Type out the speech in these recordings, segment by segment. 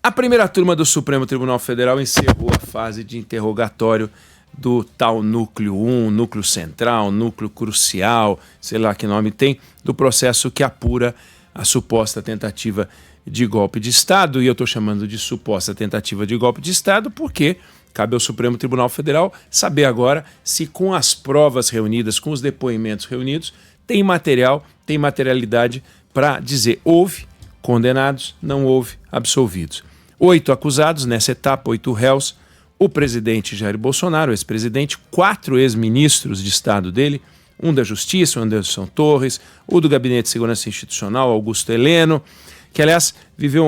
A primeira turma do Supremo Tribunal Federal encerrou a fase de interrogatório do tal núcleo 1, núcleo central, núcleo crucial, sei lá que nome tem, do processo que apura a suposta tentativa de golpe de Estado. E eu estou chamando de suposta tentativa de golpe de Estado porque cabe ao Supremo Tribunal Federal saber agora se com as provas reunidas, com os depoimentos reunidos, tem material, tem materialidade para dizer houve condenados, não houve absolvidos. 8 acusados nessa etapa, 8 réus, o presidente Jair Bolsonaro, o ex-presidente, 4 ex-ministros de Estado dele, um da Justiça, o Anderson Torres, o do Gabinete de Segurança Institucional, Augusto Heleno, que aliás viveu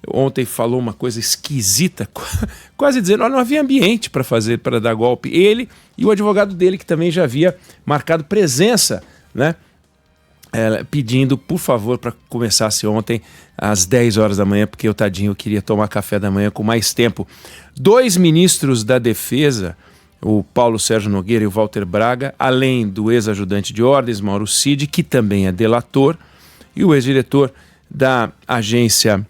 ontem falou uma coisa esquisita, quase dizendo que não havia ambiente para dar golpe. Ele e o advogado dele, que também já havia marcado presença, né? Pedindo, por favor, para começasse ontem às 10 horas da manhã, porque o tadinho queria tomar café da manhã com mais tempo. 2 ministros da Defesa, o Paulo Sérgio Nogueira e o Walter Braga, além do ex-ajudante de ordens, Mauro Cid, que também é delator, e o ex-diretor da Agência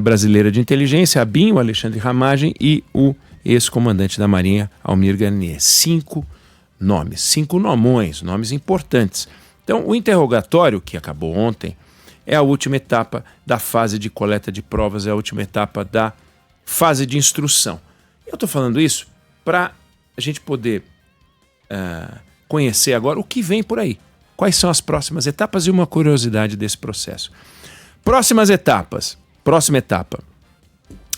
Brasileira de Inteligência, a ABIN, o Alexandre Ramagem, e o ex-comandante da Marinha, Almir Garnier. 5 nomes, 5 nomões, nomes importantes. Então, o interrogatório, que acabou ontem, é a última etapa da fase de coleta de provas, é a última etapa da fase de instrução. Eu estou falando isso para a gente poder conhecer agora o que vem por aí. Quais são as próximas etapas e uma curiosidade desse processo. Próximas etapas. Próxima etapa.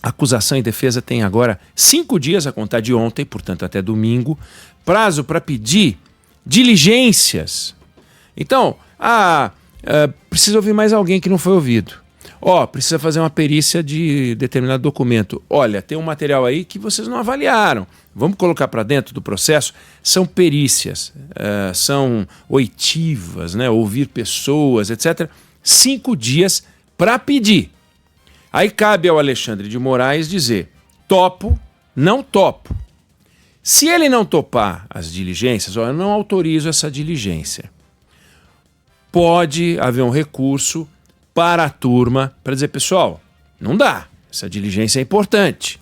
Acusação e defesa tem agora 5 dias a contar de ontem, portanto até domingo, prazo para pedir diligências. Então, precisa ouvir mais alguém que não foi ouvido. Precisa fazer uma perícia de determinado documento. Olha, tem um material aí que vocês não avaliaram. Vamos colocar para dentro do processo? São perícias, são oitivas, né? Ouvir pessoas, etc. 5 dias para pedir. Aí cabe ao Alexandre de Moraes dizer: topo, não topo. Se ele não topar as diligências, eu não autorizo essa diligência. Pode haver um recurso para a turma para dizer: pessoal, não dá, essa diligência é importante.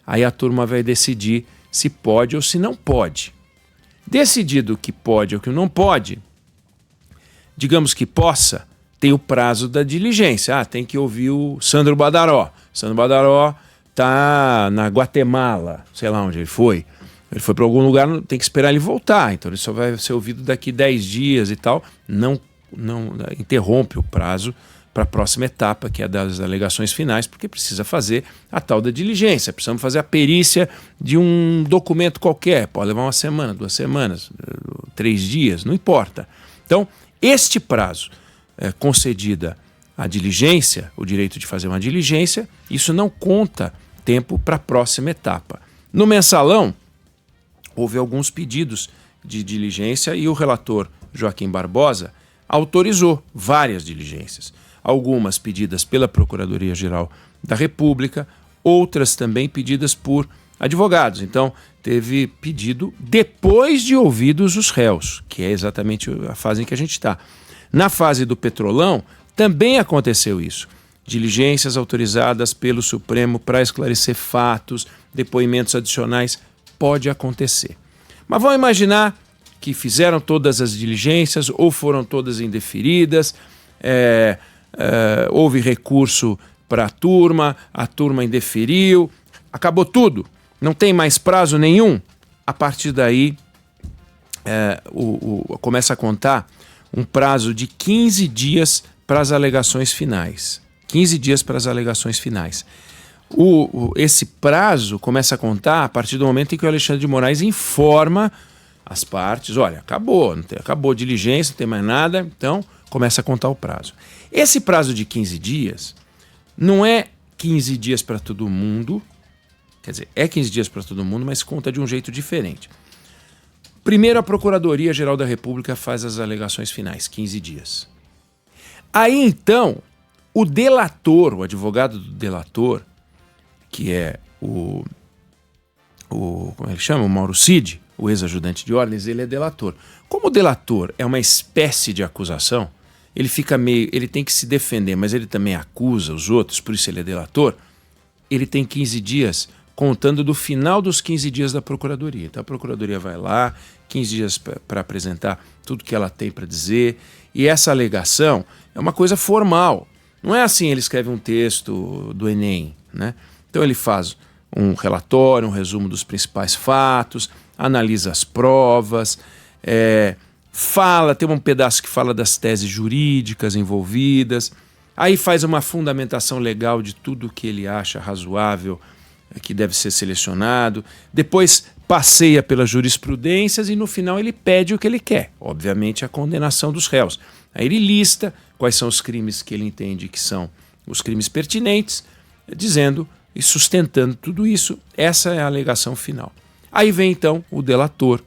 Aí a turma vai decidir se pode ou se não pode. Decidido que pode ou que não pode, digamos que possa, tem o prazo da diligência. Tem que ouvir o Sandro Badaró. Sandro Badaró está na Guatemala, sei lá onde ele foi. Ele foi para algum lugar, tem que esperar ele voltar. Então ele só vai ser ouvido daqui 10 dias e tal. Não interrompe o prazo para a próxima etapa, que é das alegações finais, porque precisa fazer a tal da diligência. Precisamos fazer a perícia de um documento qualquer. Pode levar 1 semana, 2 semanas, 3 dias, não importa. Então, este prazo concedida a diligência, o direito de fazer uma diligência, isso não conta tempo para a próxima etapa. No mensalão, houve alguns pedidos de diligência e o relator Joaquim Barbosa autorizou várias diligências. Algumas pedidas pela Procuradoria-Geral da República, outras também pedidas por advogados. Então, teve pedido depois de ouvidos os réus, que é exatamente a fase em que a gente está. Na fase do Petrolão, também aconteceu isso. Diligências autorizadas pelo Supremo para esclarecer fatos, depoimentos adicionais, pode acontecer. Mas vamos imaginar que fizeram todas as diligências ou foram todas indeferidas, houve recurso para a turma indeferiu, acabou tudo, não tem mais prazo nenhum. A partir daí, começa a contar um prazo de 15 dias para as alegações finais. 15 dias para as alegações finais. Esse prazo começa a contar a partir do momento em que o Alexandre de Moraes informa as partes: olha, acabou a diligência, não tem mais nada, então começa a contar o prazo. Esse prazo de 15 dias não é 15 dias para todo mundo, quer dizer, é 15 dias para todo mundo, mas conta de um jeito diferente. Primeiro, a Procuradoria-Geral da República faz as alegações finais, 15 dias. Aí, então, o delator, o advogado do delator, que é como ele chama? O Mauro Cid, o ex-ajudante de ordens, ele é delator. Como o delator é uma espécie de acusação, ele tem que se defender, mas ele também acusa os outros, por isso ele é delator. ele tem 15 dias contando do final dos 15 dias da Procuradoria. Então a Procuradoria vai lá, 15 dias para apresentar tudo que ela tem para dizer, e essa alegação é uma coisa formal. Não é assim, ele escreve um texto do Enem, né? Então ele faz um relatório, um resumo dos principais fatos, analisa as provas, tem um pedaço que fala das teses jurídicas envolvidas, aí faz uma fundamentação legal de tudo que ele acha razoável, que deve ser selecionado, depois passeia pelas jurisprudências e no final ele pede o que ele quer, obviamente a condenação dos réus. Aí ele lista quais são os crimes que ele entende que são os crimes pertinentes, dizendo e sustentando tudo isso. Essa é a alegação final. Aí vem então o delator,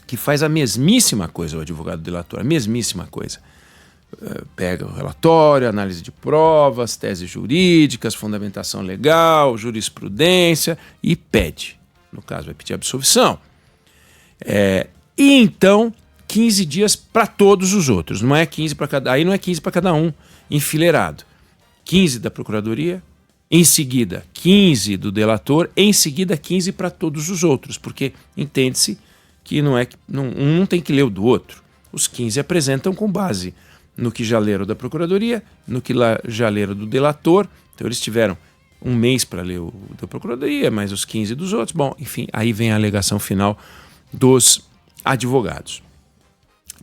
que faz a mesmíssima coisa, o advogado delator, a mesmíssima coisa. Pega o relatório, análise de provas, teses jurídicas, fundamentação legal, jurisprudência e pede. No caso, vai pedir absolvição. E então, 15 dias para todos os outros. Não é 15 para cada. Aí não é 15 para cada um, enfileirado. 15 da Procuradoria, em seguida 15 do delator, em seguida 15 para todos os outros, porque entende-se que um tem que ler o do outro. Os 15 apresentam com base no que já leram da Procuradoria, no que já leram do delator. Então eles tiveram um mês para ler o da Procuradoria, mais os 15 dos outros. Bom, enfim, aí vem a alegação final dos advogados.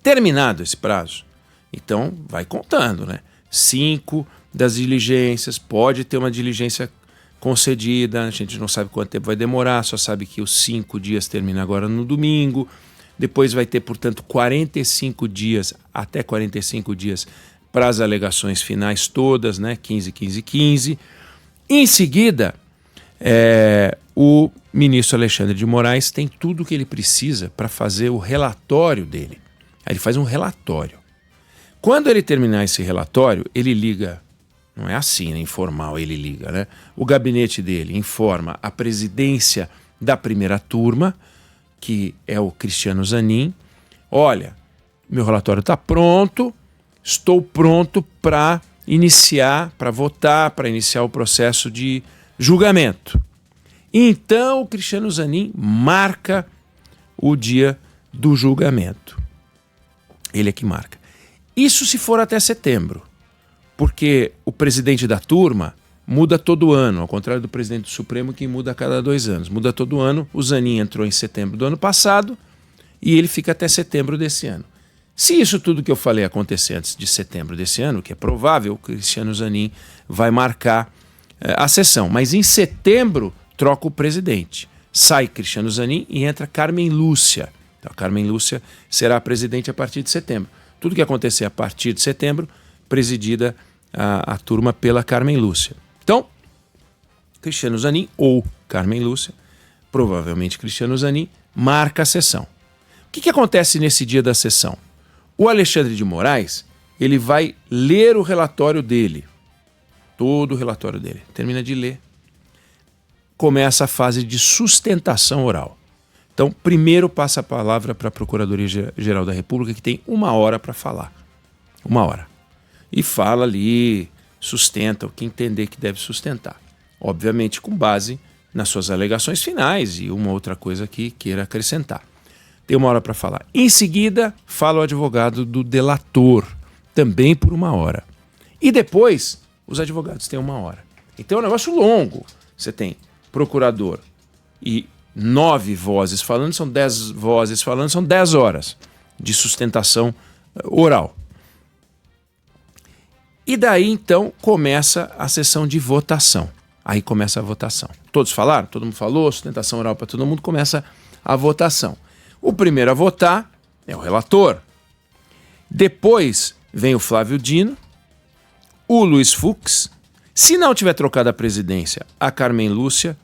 Terminado esse prazo, então vai contando, né? 5 das diligências, pode ter uma diligência concedida, a gente não sabe quanto tempo vai demorar, só sabe que os 5 dias termina agora no domingo. Depois vai ter, portanto, 45 dias, até 45 dias, para as alegações finais todas, né? 15, 15, 15. Em seguida, o ministro Alexandre de Moraes tem tudo o que ele precisa para fazer o relatório dele. Aí ele faz um relatório. Quando ele terminar esse relatório, ele liga, não é assim, né? Informal, ele liga, né? O gabinete dele informa a presidência da primeira turma, que é o Cristiano Zanin. Olha, meu relatório está pronto, estou pronto para iniciar, para votar, para iniciar o processo de julgamento. Então o Cristiano Zanin marca o dia do julgamento. Ele é que marca. Isso se for até setembro, porque o presidente da turma muda todo ano, ao contrário do presidente do Supremo, que muda a cada 2 anos. Muda todo ano. O Zanin entrou em setembro do ano passado e ele fica até setembro desse ano. Se isso tudo que eu falei acontecer antes de setembro desse ano, que é provável, o Cristiano Zanin vai marcar a sessão. Mas em setembro troca o presidente. Sai Cristiano Zanin e entra Carmen Lúcia. Então, a Carmen Lúcia será a presidente a partir de setembro. Tudo que acontecer a partir de setembro, presidida a turma pela Carmen Lúcia. Então, Cristiano Zanin ou Carmen Lúcia, provavelmente Cristiano Zanin, marca a sessão. O que acontece nesse dia da sessão? O Alexandre de Moraes, ele vai ler o relatório dele, todo o relatório dele. Termina de ler, começa a fase de sustentação oral. Então, primeiro passa a palavra para a Procuradoria-Geral da República, que tem 1 hora para falar. 1 hora. E fala ali, sustenta o que entender que deve sustentar. Obviamente com base nas suas alegações finais e uma outra coisa que queira acrescentar. Tem 1 hora para falar. Em seguida, fala o advogado do delator, também por 1 hora. E depois, os advogados têm 1 hora. Então é um negócio longo. Você tem procurador e 9 vozes falando, são 10 vozes falando, são 10 horas de sustentação oral. E daí, então, começa a sessão de votação. Aí começa a votação. Todos falaram? Todo mundo falou? Sustentação oral para todo mundo. Começa a votação. O primeiro a votar é o relator. Depois vem o Flávio Dino, o Luiz Fux. Se não tiver trocado a presidência, a Carmen Lúcia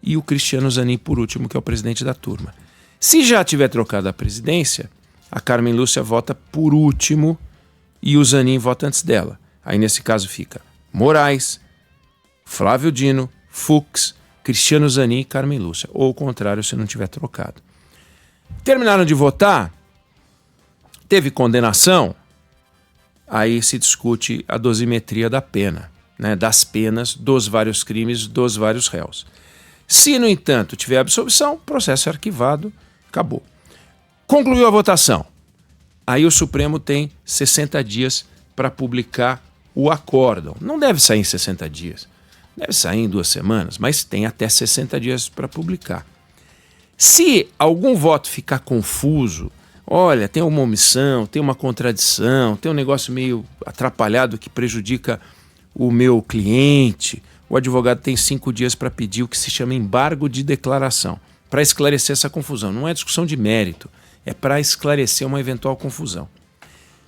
e o Cristiano Zanin por último, que é o presidente da turma. Se já tiver trocado a presidência, a Carmen Lúcia vota por último e o Zanin vota antes dela. Aí nesse caso fica Moraes, Flávio Dino, Fux, Cristiano Zanin e Carmen Lúcia. Ou o contrário, se não tiver trocado. Terminaram de votar, teve condenação, aí se discute a dosimetria da pena. né, das penas dos vários crimes dos vários réus. Se, no entanto, tiver absolvição, o processo é arquivado, acabou. Concluiu a votação. Aí o Supremo tem 60 dias para publicar o acórdão. Não deve sair em 60 dias, deve sair em 2 semanas, mas tem até 60 dias para publicar. Se algum voto ficar confuso, olha, tem uma omissão, tem uma contradição, tem um negócio meio atrapalhado que prejudica o meu cliente, o advogado tem 5 dias para pedir o que se chama embargo de declaração, para esclarecer essa confusão. Não é discussão de mérito, é para esclarecer uma eventual confusão.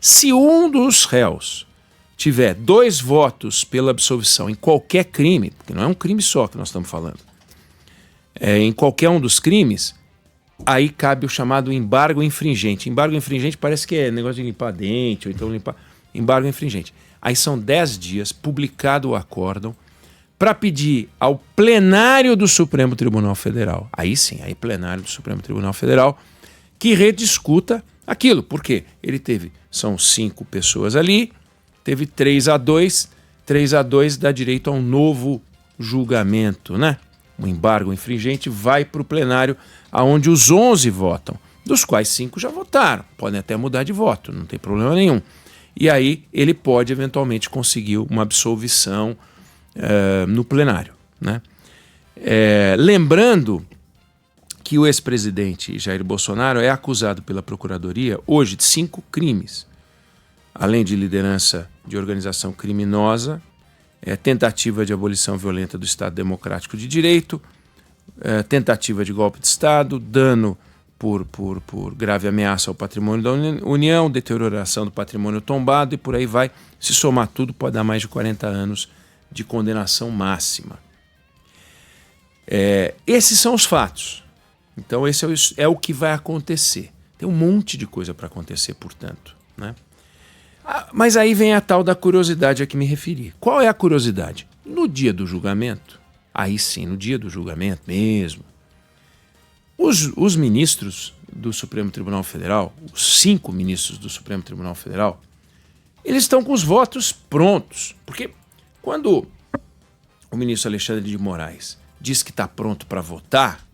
Se um dos réus tiver 2 votos pela absolvição em qualquer crime, porque não é um crime só que nós estamos falando, em qualquer um dos crimes, aí cabe o chamado embargo infringente. Embargo infringente parece que é negócio de limpar dente, ou então limpar... Embargo infringente. Aí são 10 dias, publicado o acórdão, para pedir ao plenário do Supremo Tribunal Federal, aí sim, aí plenário do Supremo Tribunal Federal, que rediscuta aquilo. Por quê? São 5 pessoas ali, teve 3-2, 3-2 dá direito a um novo julgamento, né? O embargo infringente vai para o plenário, onde os 11 votam, dos quais 5 já votaram, podem até mudar de voto, não tem problema nenhum. E aí ele pode eventualmente conseguir uma absolvição no plenário, né? Lembrando que o ex-presidente Jair Bolsonaro é acusado pela Procuradoria hoje de 5 crimes, além de liderança de organização criminosa, tentativa de abolição violenta do Estado Democrático de Direito, tentativa de golpe de Estado, dano por grave ameaça ao patrimônio da União, deterioração do patrimônio tombado e por aí vai. Se somar tudo, pode dar mais de 40 anos de condenação máxima. Esses são os fatos. Então esse é o que vai acontecer. Tem um monte de coisa para acontecer, portanto, né? Mas aí vem a tal da curiosidade a que me referi. Qual é a curiosidade? No dia do julgamento, aí sim, no dia do julgamento mesmo, os ministros do Supremo Tribunal Federal, os 5 ministros do Supremo Tribunal Federal, eles estão com os votos prontos. Porque quando o ministro Alexandre de Moraes diz que está pronto para votar,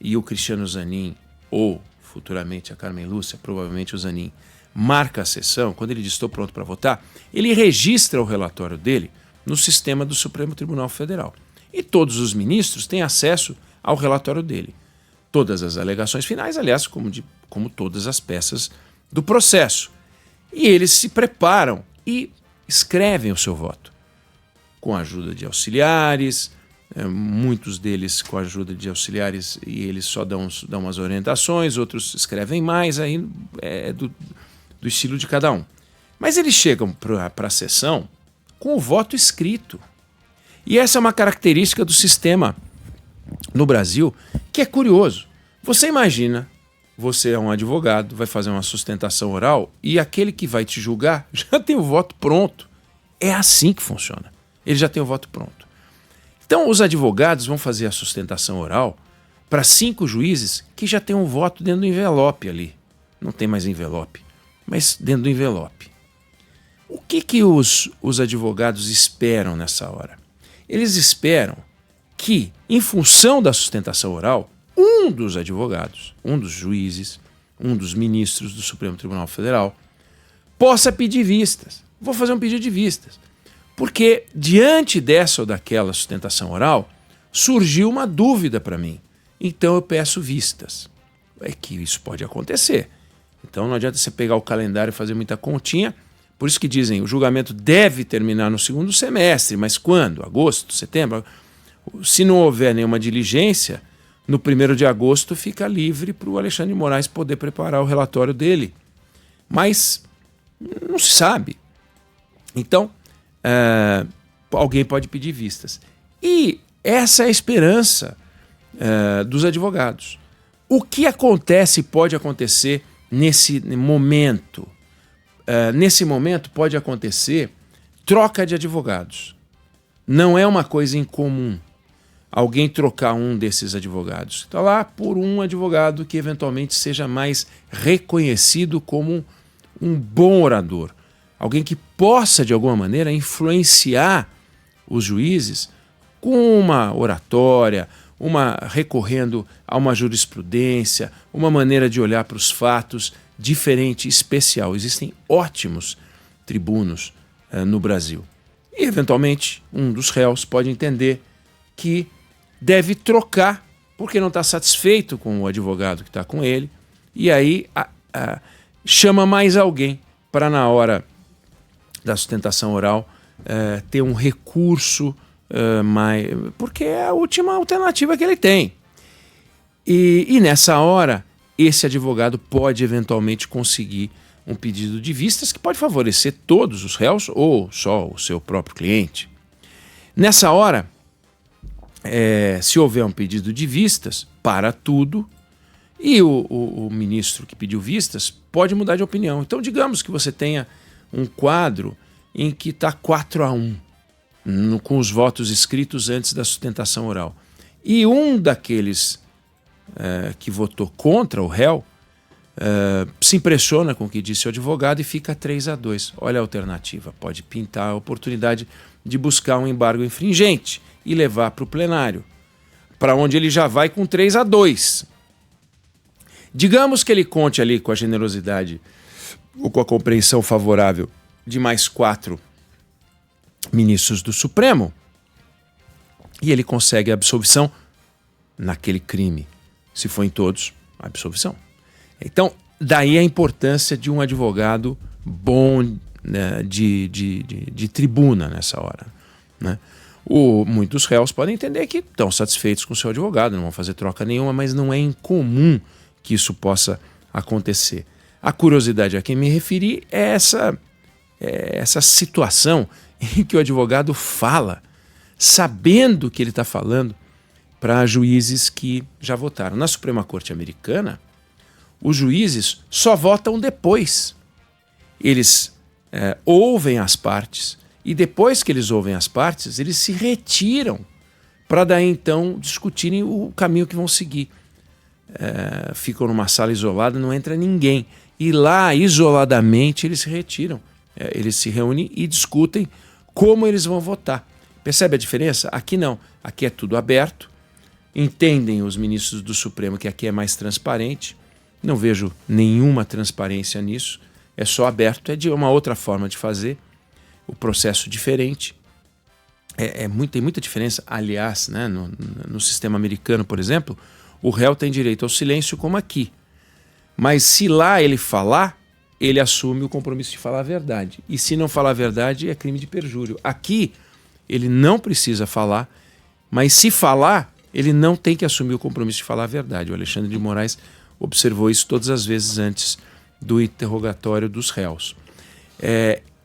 e o Cristiano Zanin, ou futuramente a Carmen Lúcia, provavelmente o Zanin, marca a sessão, quando ele diz estou pronto para votar, ele registra o relatório dele no sistema do Supremo Tribunal Federal. E todos os ministros têm acesso ao relatório dele. Todas as alegações finais, aliás, como todas as peças do processo. E eles se preparam e escrevem o seu voto, com a ajuda de auxiliares, muitos deles com a ajuda de auxiliares e eles só dão umas orientações, outros escrevem mais, aí é do estilo de cada um. Mas eles chegam para a sessão com o voto escrito. E essa é uma característica do sistema no Brasil que é curioso. Você imagina, você é um advogado, vai fazer uma sustentação oral e aquele que vai te julgar já tem o voto pronto. É assim que funciona. Ele já tem o voto pronto. Então os advogados vão fazer a sustentação oral para 5 juízes que já têm um voto dentro do envelope ali. Não tem mais envelope, mas dentro do envelope. O que os advogados esperam nessa hora? Eles esperam que, em função da sustentação oral, um dos advogados, um dos juízes, um dos ministros do Supremo Tribunal Federal, possa pedir vistas. Vou fazer um pedido de vistas. Porque, diante dessa ou daquela sustentação oral, surgiu uma dúvida para mim. Então eu peço vistas. É que isso pode acontecer. Então não adianta você pegar o calendário e fazer muita continha. Por isso que dizem, o julgamento deve terminar no 2º semestre, mas quando? Agosto, setembro? Se não houver nenhuma diligência, no 1º de agosto fica livre para o Alexandre de Moraes poder preparar o relatório dele. Mas não se sabe. Então, alguém pode pedir vistas. E essa é a esperança dos advogados. O que acontece pode acontecer nesse momento? Nesse momento pode acontecer troca de advogados. Não é uma coisa incomum alguém trocar um desses advogados. Está lá por um advogado que eventualmente seja mais reconhecido como um bom orador. Alguém que possa, de alguma maneira, influenciar os juízes com uma oratória, recorrendo a uma jurisprudência, uma maneira de olhar para os fatos diferente, especial. Existem ótimos tribunos no Brasil. E, eventualmente, um dos réus pode entender que deve trocar porque não está satisfeito com o advogado que está com ele, e aí chama mais alguém para, na hora da sustentação oral, ter um recurso porque é a última alternativa que ele tem. E nessa hora, esse advogado pode eventualmente conseguir um pedido de vistas que pode favorecer todos os réus ou só o seu próprio cliente. Nessa hora, se houver um pedido de vistas, para tudo, e o ministro que pediu vistas pode mudar de opinião. Então, digamos que você tenha um quadro em que está 4-1, com os votos escritos antes da sustentação oral. E um daqueles que votou contra o réu se impressiona com o que disse o advogado e fica 3-2. Olha a alternativa. Pode pintar a oportunidade de buscar um embargo infringente e levar para o plenário, para onde ele já vai com 3-2. Digamos que ele conte ali com a generosidade ou com a compreensão favorável de mais 4 ministros do Supremo e ele consegue a absolvição naquele crime. Se for em todos, a absolvição. Então, daí a importância de um advogado bom, né, de tribuna nessa hora, né? Muitos réus podem entender que estão satisfeitos com o seu advogado, não vão fazer troca nenhuma, mas não é incomum que isso possa acontecer. A curiosidade a quem me referi é essa situação em que o advogado fala, sabendo o que ele está falando, para juízes que já votaram. Na Suprema Corte Americana, os juízes só votam depois. Eles ouvem as partes e depois que eles ouvem as partes, eles se retiram para daí então discutirem o caminho que vão seguir. Ficam numa sala isolada, não entra ninguém. E lá, isoladamente, eles se retiram. Eles se reúnem e discutem como eles vão votar. Percebe a diferença? Aqui não. Aqui é tudo aberto. Entendem os ministros do Supremo que aqui é mais transparente. Não vejo nenhuma transparência nisso. É só aberto. É de uma outra forma de fazer. O processo diferente. Tem muita diferença. Aliás, né, no sistema americano, por exemplo, o réu tem direito ao silêncio como aqui. Mas se lá ele falar, ele assume o compromisso de falar a verdade. E se não falar a verdade, é crime de perjúrio. Aqui, ele não precisa falar, mas se falar, ele não tem que assumir o compromisso de falar a verdade. O Alexandre de Moraes observou isso todas as vezes antes do interrogatório dos réus.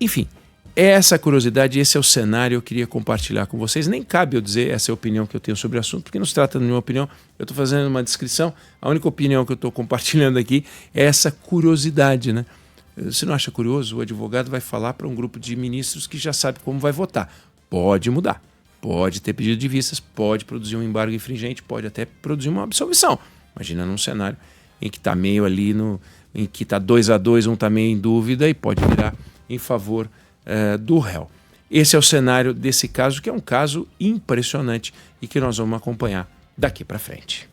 Enfim, essa curiosidade, esse é o cenário que eu queria compartilhar com vocês. Nem cabe eu dizer essa é a opinião que eu tenho sobre o assunto, porque não se trata de nenhuma opinião. Eu estou fazendo uma descrição. A única opinião que eu estou compartilhando aqui é essa curiosidade, né? Você não acha curioso? O advogado vai falar para um grupo de ministros que já sabe como vai votar. Pode mudar, pode ter pedido de vistas, pode produzir um embargo infringente, pode até produzir uma absolvição. Imagina num cenário em que está meio ali, em que está 2-2, um está meio em dúvida e pode virar em favor do réu. Esse é o cenário desse caso, que é um caso impressionante e que nós vamos acompanhar daqui para frente.